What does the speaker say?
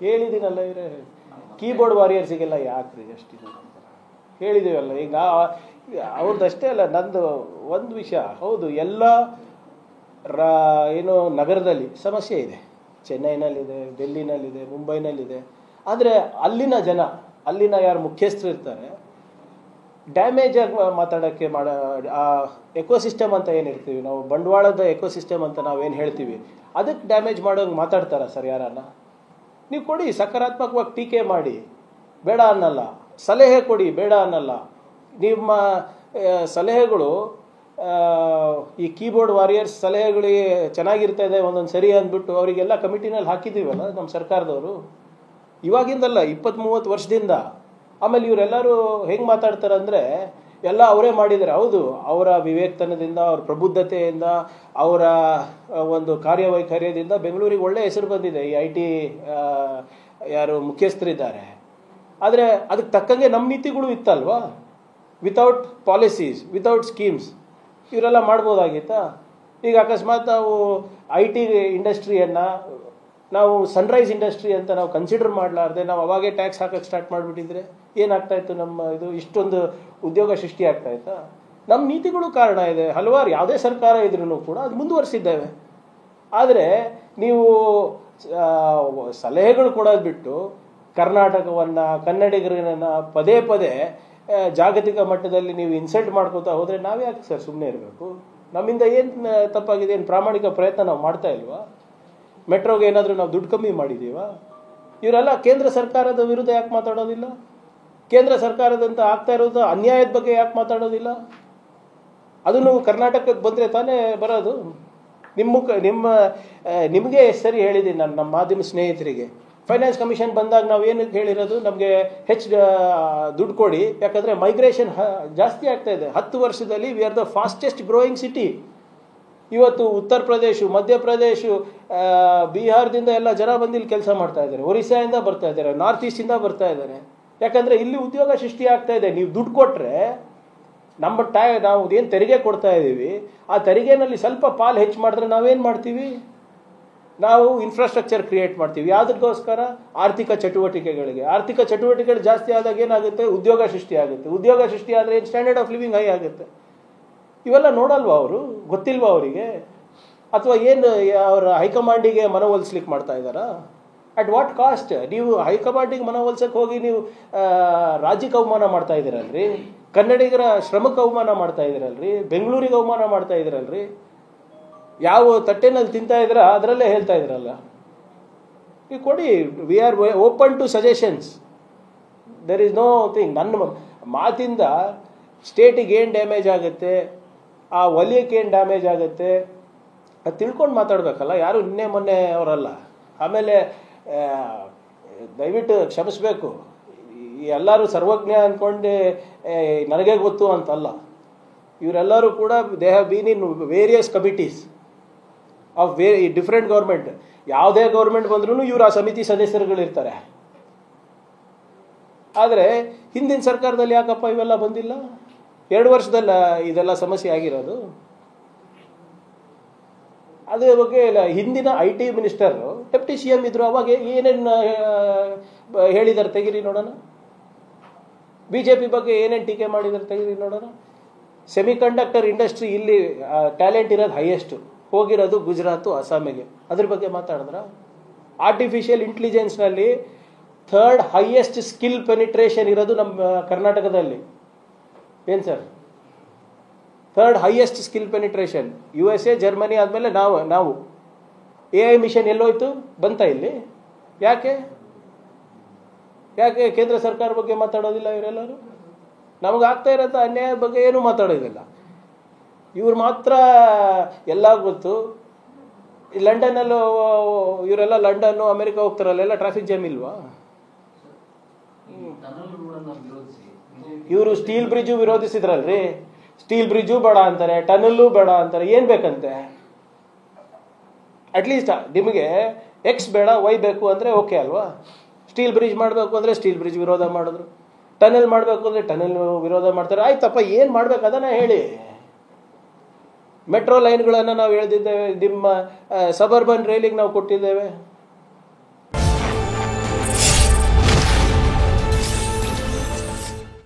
ಹೇಳಿದ್ದೀನಲ್ಲ ಇವರೇ, ಕೀಬೋರ್ಡ್ ವಾರಿಯರ್ಸಿಗೆಲ್ಲ ಯಾಕ್ರಿ ಅಷ್ಟಿದೆ ಹೇಳಿದ್ದೀವಲ್ಲ. ಈಗ ಅವ್ರದ್ದಷ್ಟೇ ಅಲ್ಲ, ನಂದು ಒಂದು ವಿಷಯ ಹೌದು, ಎಲ್ಲ ಏನು ನಗರದಲ್ಲಿ ಸಮಸ್ಯೆ ಇದೆ, ಚೆನ್ನೈನಲ್ಲಿದೆ, ಡೆಲ್ಲಿನಲ್ಲಿದೆ, ಮುಂಬೈನಲ್ಲಿದೆ. ಆದರೆ ಅಲ್ಲಿನ ಜನ, ಅಲ್ಲಿನ ಯಾರು ಮುಖ್ಯಸ್ಥರು ಇರ್ತಾರೆ, ಡ್ಯಾಮೇಜ್ ಆಗಿ ಮಾತಾಡೋಕ್ಕೆ ಆ ಎಕೋಸಿಸ್ಟಮ್ ಅಂತ ಏನಿರ್ತೀವಿ ನಾವು, ಬಂಡವಾಳದ ಎಕೋಸಿಸ್ಟಮ್ ಅಂತ ನಾವೇನು ಹೇಳ್ತೀವಿ, ಅದಕ್ಕೆ ಡ್ಯಾಮೇಜ್ ಮಾಡೋಂಗೆ ಮಾತಾಡ್ತಾರ ಸರ್ ಯಾರನ್ನ? ನೀವು ಕೊಡಿ, ಸಕಾರಾತ್ಮಕವಾಗಿ ಟೀಕೆ ಮಾಡಿ, ಬೇಡ ಅನ್ನಲ್ಲ. ಸಲಹೆ ಕೊಡಿ, ಬೇಡ ಅನ್ನಲ್ಲ. ನಿಮ್ಮ ಸಲಹೆಗಳು ಈ ಕೀಬೋರ್ಡ್ ವಾರಿಯರ್ಸ್ ಸಲಹೆಗಳಿಗೆ ಚೆನ್ನಾಗಿರ್ತಾ ಇದೆ ಒಂದೊಂದು ಸರಿ ಅಂದ್ಬಿಟ್ಟು ಅವರಿಗೆಲ್ಲ ಕಮಿಟಿನಲ್ಲಿ ಹಾಕಿದ್ದೀವಲ್ಲ ನಮ್ಮ ಸರ್ಕಾರದವರು, ಇವಾಗಿಂದಲ್ಲ 20-30 ವರ್ಷದಿಂದ. ಆಮೇಲೆ ಇವರೆಲ್ಲರೂ ಹೆಂಗೆ ಮಾತಾಡ್ತಾರೆ ಅಂದರೆ, ಎಲ್ಲ ಅವರೇ ಮಾಡಿದ್ದಾರೆ. ಹೌದು, ಅವರ ವಿವೇಕತನದಿಂದ, ಅವ್ರ ಪ್ರಬುದ್ಧತೆಯಿಂದ, ಅವರ ಒಂದು ಕಾರ್ಯವೈಖರ್ಯದಿಂದ ಬೆಂಗಳೂರಿಗೆ ಒಳ್ಳೆ ಹೆಸರು ಬಂದಿದೆ. ಈ IT ಯಾರು ಮುಖ್ಯಸ್ಥರಿದ್ದಾರೆ. ಆದರೆ ಅದಕ್ಕೆ ತಕ್ಕಂಗೆ ನಮ್ಮ ನೀತಿಗಳು ಇತ್ತಲ್ವಾ? ವಿತೌಟ್ ಪಾಲಿಸೀಸ್, ವಿತೌಟ್ ಸ್ಕೀಮ್ಸ್ ಇವರೆಲ್ಲ ಮಾಡ್ಬೋದಾಗಿತ್ತಾ? ಈಗ ಅಕಸ್ಮಾತ್ ನಾವು IT ಇಂಡಸ್ಟ್ರಿಯನ್ನು ನಾವು ಸನ್ರೈಸ್ ಇಂಡಸ್ಟ್ರಿ ಅಂತ ನಾವು ಕನ್ಸಿಡರ್ ಮಾಡಲಾರ್ದೆ ನಾವು ಅವಾಗೇ ಟ್ಯಾಕ್ಸ್ ಹಾಕೋಕ್ಕೆ ಸ್ಟಾರ್ಟ್ ಮಾಡಿಬಿಟ್ಟಿದ್ರೆ ಏನಾಗ್ತಾಯಿತ್ತು? ನಮ್ಮ ಉಷ್ಟೊಂದು ಉದ್ಯೋಗ ಸೃಷ್ಟಿ ಆಗ್ತಾಯಿತ್ತಾ? ನಮ್ಮ ನೀತಿಗಳು ಕಾರಣ ಇದೆ. ಹಲವಾರು ಯಾವುದೇ ಸರ್ಕಾರ ಇದ್ರೂ ಕೂಡ ಅದು ಮುಂದುವರಿಸಿದ್ದೇವೆ. ಆದರೆ ನೀವು ಸಲಹೆಗಳು ಕೊಡೋದು ಬಿಟ್ಟು ಕರ್ನಾಟಕವನ್ನು, ಕನ್ನಡಿಗರನ್ನು ಪದೇ ಪದೇ ಜಾಗತಿಕ ಮಟ್ಟದಲ್ಲಿ ನೀವು ಇನ್ಸಲ್ಟ್ ಮಾಡ್ಕೋತಾ ಹೋದರೆ ನಾವು ಯಾಕೆ ಸರ್ ಸುಮ್ಮನೆ ಇರಬೇಕು? ನಮ್ಮಿಂದ ಏನು ತಪ್ಪಾಗಿದೆ? ಏನು ಪ್ರಾಮಾಣಿಕ ಪ್ರಯತ್ನ ನಾವು ಮಾಡ್ತಾ ಇಲ್ವಾ? ಮೆಟ್ರೋಗೆ ಏನಾದರೂ ನಾವು ದುಡ್ಡು ಕಮ್ಮಿ ಮಾಡಿದ್ದೀವಾ? ಇವರೆಲ್ಲ ಕೇಂದ್ರ ಸರ್ಕಾರದ ವಿರುದ್ಧ ಯಾಕೆ ಮಾತಾಡೋದಿಲ್ಲ? ಕೇಂದ್ರ ಸರ್ಕಾರದಂತ ಆಗ್ತಾ ಇರೋದು ಅನ್ಯಾಯದ ಬಗ್ಗೆ ಯಾಕೆ ಮಾತಾಡೋದಿಲ್ಲ? ಅದನ್ನು ಕರ್ನಾಟಕಕ್ಕೆ ಬಂದರೆ ತಾನೇ ಬರೋದು. ನಿಮಗೆ ಎಷ್ಟು ಸರಿ ಹೇಳಿದ್ದೀನಿ ನಾನು ನಮ್ಮ ಮಾಧ್ಯಮ ಸ್ನೇಹಿತರಿಗೆ, ಫೈನಾನ್ಸ್ ಕಮಿಷನ್ ಬಂದಾಗ ನಾವು ಏನಕ್ಕೆ ಹೇಳಿರೋದು, ನಮಗೆ ಹೆಚ್ಚು ದುಡ್ಡು ಕೊಡಿ, ಯಾಕಂದರೆ ಮೈಗ್ರೇಷನ್ ಜಾಸ್ತಿ ಆಗ್ತಾ ಇದೆ. 10 ವರ್ಷದಲ್ಲಿ we are the fastest growing city. ಇವತ್ತು ಉತ್ತರ ಪ್ರದೇಶ, ಮಧ್ಯಪ್ರದೇಶ, ಬಿಹಾರದಿಂದ ಎಲ್ಲ ಜನ ಬಂದು ಇಲ್ಲಿ ಕೆಲಸ ಮಾಡ್ತಾ ಇದ್ದಾರೆ, ಒರಿಸ್ಸಾಯಿಂದ ಬರ್ತಾ ಇದ್ದಾರೆ, ನಾರ್ತ್ ಈಸ್ಟಿಂದ ಬರ್ತಾ ಇದ್ದಾರೆ. ಯಾಕಂದರೆ ಇಲ್ಲಿ ಉದ್ಯೋಗ ಸೃಷ್ಟಿ ಆಗ್ತಾ ಇದೆ. ನೀವು ದುಡ್ಡು ಕೊಟ್ಟರೆ ನಮ್ಮ ನಾವು ಏನು ತೆರಿಗೆ ಕೊಡ್ತಾ ಇದ್ದೀವಿ, ಆ ತೆರಿಗೆನಲ್ಲಿ ಸ್ವಲ್ಪ ಪಾಲು ಹೆಚ್ಚು ಮಾಡಿದ್ರೆ ನಾವೇನು ಮಾಡ್ತೀವಿ? ನಾವು ಇನ್ಫ್ರಾಸ್ಟ್ರಕ್ಚರ್ ಕ್ರಿಯೇಟ್ ಮಾಡ್ತೀವಿ. ಯಾವುದಕ್ಕೋಸ್ಕರ? ಆರ್ಥಿಕ ಚಟುವಟಿಕೆಗಳಿಗೆ. ಆರ್ಥಿಕ ಚಟುವಟಿಕೆಗಳು ಜಾಸ್ತಿ ಆದಾಗ ಏನಾಗುತ್ತೆ? ಉದ್ಯೋಗ ಸೃಷ್ಟಿ ಆಗುತ್ತೆ. ಉದ್ಯೋಗ ಸೃಷ್ಟಿ ಆದರೆ ಏನು ಸ್ಟ್ಯಾಂಡರ್ಡ್ ಆಫ್ ಲಿವಿಂಗ್ ಹೈ ಆಗುತ್ತೆ. ಇವೆಲ್ಲ ನೋಡಲ್ವಾ ಅವರು? ಗೊತ್ತಿಲ್ವಾ ಅವರಿಗೆ? ಅಥವಾ ಏನು ಅವರ ಹೈಕಮಾಂಡಿಗೆ ಮನವೊಲಿಸ್ಲಿಕ್ಕೆ ಮಾಡ್ತಾ ಇದ್ದಾರಾ? At what cost? ನೀವು ಹೈಕಮಾಂಡಿಗೆ ಮನವೊಲಿಸಕ್ಕೆ ಹೋಗಿ ನೀವು ರಾಜ್ಯಕ್ಕೆ ಅವಮಾನ ಮಾಡ್ತಾ ಇದ್ದೀರಲ್ರಿ, ಕನ್ನಡಿಗರ ಶ್ರಮಕ್ಕೆ ಅವಮಾನ ಮಾಡ್ತಾ ಇದ್ದೀರಲ್ರಿ, ಬೆಂಗಳೂರಿಗೆ ಅವಮಾನ ಮಾಡ್ತಾ ಇದ್ದೀರಲ್ರಿ. ಯಾವ ತಟ್ಟೆನಲ್ಲಿ ತಿಂತಾ ಇದ್ದೀರಾ ಅದರಲ್ಲೇ ಹೇಳ್ತಾ ಇದ್ದೀರಲ್ಲ. ಈಗ ಕೊಡಿ, we are open to suggestions. There is no thing. ನನ್ನ ಮಾತಿಂದ ಸ್ಟೇಟಿಗೆ ಏನು ಡ್ಯಾಮೇಜ್ ಆಗುತ್ತೆ, ಆ ವಲಯಕ್ಕೆ ಏನು ಡ್ಯಾಮೇಜ್ ಆಗುತ್ತೆ ಅದು ತಿಳ್ಕೊಂಡು ಮಾತಾಡಬೇಕಲ್ಲ. ಯಾರು ನಿನ್ನೆ ಮೊನ್ನೆ ಅವರಲ್ಲ. ಆಮೇಲೆ ದಯವಿಟ್ಟು ಕ್ಷಮಿಸಬೇಕು, ಎಲ್ಲರೂ ಸರ್ವಜ್ಞ ಅಂದ್ಕೊಂಡು ನನಗೆ ಗೊತ್ತು ಅಂತಲ್ಲ. ಇವರೆಲ್ಲರೂ ಕೂಡ they have been in various committees of different government. ಯಾವುದೇ ಗೌರ್ಮೆಂಟ್ ಬಂದ್ರೂ ಇವರು ಆ ಸಮಿತಿ ಸದಸ್ಯರುಗಳಿರ್ತಾರೆ. ಆದರೆ ಹಿಂದಿನ ಸರ್ಕಾರದಲ್ಲಿ ಯಾಕಪ್ಪ ಇವೆಲ್ಲ ಬಂದಿಲ್ಲ? 2 ವರ್ಷದಲ್ಲ ಇದೆಲ್ಲ ಸಮಸ್ಯೆ ಆಗಿರೋದು. ಅದೇ ಬಗ್ಗೆ ಇಲ್ಲ. ಹಿಂದಿನ IT ಮಿನಿಸ್ಟರು ಡೆಪ್ಟಿ CM ಇದ್ರು, ಅವಾಗ ಏನೇನು ಹೇಳಿದ್ದಾರೆ ತೆಗೀರಿ ನೋಡೋಣ. BJP ಬಗ್ಗೆ ಏನೇನು ಟೀಕೆ ಮಾಡಿದ್ದಾರೆ ತೆಗೀರಿ ನೋಡೋಣ. ಸೆಮಿಕಂಡಕ್ಟರ್ ಇಂಡಸ್ಟ್ರಿ ಇಲ್ಲಿ ಟ್ಯಾಲೆಂಟ್ ಇರೋದು ಹೈಯೆಸ್ಟು, ಹೋಗಿರೋದು ಗುಜರಾತು, ಅಸ್ಸಾಮಿಗೆ. ಅದ್ರ ಬಗ್ಗೆ ಮಾತಾಡಿದ್ರ? ಆರ್ಟಿಫಿಷಿಯಲ್ ಇಂಟೆಲಿಜೆನ್ಸ್ನಲ್ಲಿ 3rd ಹೈಯೆಸ್ಟ್ ಸ್ಕಿಲ್ ಪೆನಿಟ್ರೇಷನ್ ಇರೋದು ನಮ್ಮ ಕರ್ನಾಟಕದಲ್ಲಿ. ಏನು sir? 3rd highest skill penetration. USA, Germany ಆದಮೇಲೆ ನಾವು AI ಮಿಷನ್ ಎಲ್ಲೋಯ್ತು? ಬಂತ ಇಲ್ಲಿ? ಯಾಕೆ ಕೇಂದ್ರ ಸರ್ಕಾರ ಬಗ್ಗೆ ಮಾತಾಡೋದಿಲ್ಲ ಇವರೆಲ್ಲರೂ? ನಮಗೆ ಆಗ್ತಾ ಇರೋಂಥ ಅನ್ಯಾಯದ ಬಗ್ಗೆ ಏನೂ ಮಾತಾಡೋದಿಲ್ಲ. ಇವ್ರು ಮಾತ್ರ ಎಲ್ಲ ಗೊತ್ತು. ಈ ಲಂಡನ್ನಲ್ಲೂ ಇವರೆಲ್ಲ ಲಂಡನ್ನು, ಅಮೆರಿಕ ಹೋಗ್ತಾರಲ್ಲ, ಎಲ್ಲ ಟ್ರಾಫಿಕ್ ಜಾಮ್ ಇಲ್ವಾ? ಇವರು ಸ್ಟೀಲ್ ಬ್ರಿಡ್ಜು ವಿರೋಧಿಸಿದ್ರಲ್ರಿ. ಸ್ಟೀಲ್ ಬ್ರಿಡ್ಜು ಬೇಡ ಅಂತಾರೆ, ಟನಲ್ಲು ಬೇಡ ಅಂತಾರೆ. ಏನು ಬೇಕಂತೆ? ಅಟ್ಲೀಸ್ಟ್ ನಿಮಗೆ X ಬೇಡ, Y ಬೇಕು ಅಂದರೆ ಓಕೆ ಅಲ್ವಾ? ಸ್ಟೀಲ್ ಬ್ರಿಡ್ಜ್ ಮಾಡಬೇಕು ಅಂದರೆ ಸ್ಟೀಲ್ ಬ್ರಿಡ್ಜ್ ವಿರೋಧ ಮಾಡಿದ್ರು, ಟನಲ್ ಮಾಡಬೇಕು ಅಂದರೆ ಟನಲ್ ವಿರೋಧ ಮಾಡ್ತಾರೆ. ಆಯ್ತಪ್ಪ, ಏನು ಮಾಡ್ಬೇಕು ಅದನ್ನು ಹೇಳಿ. ಮೆಟ್ರೋ ಲೈನ್ಗಳನ್ನು ನಾವು ಎಳೆದಿದ್ದೇವೆ, ನಿಮ್ಮ ಸಬರ್ಬನ್ ರೈಲಿಗೆ ನಾವು ಕೊಟ್ಟಿದ್ದೇವೆ.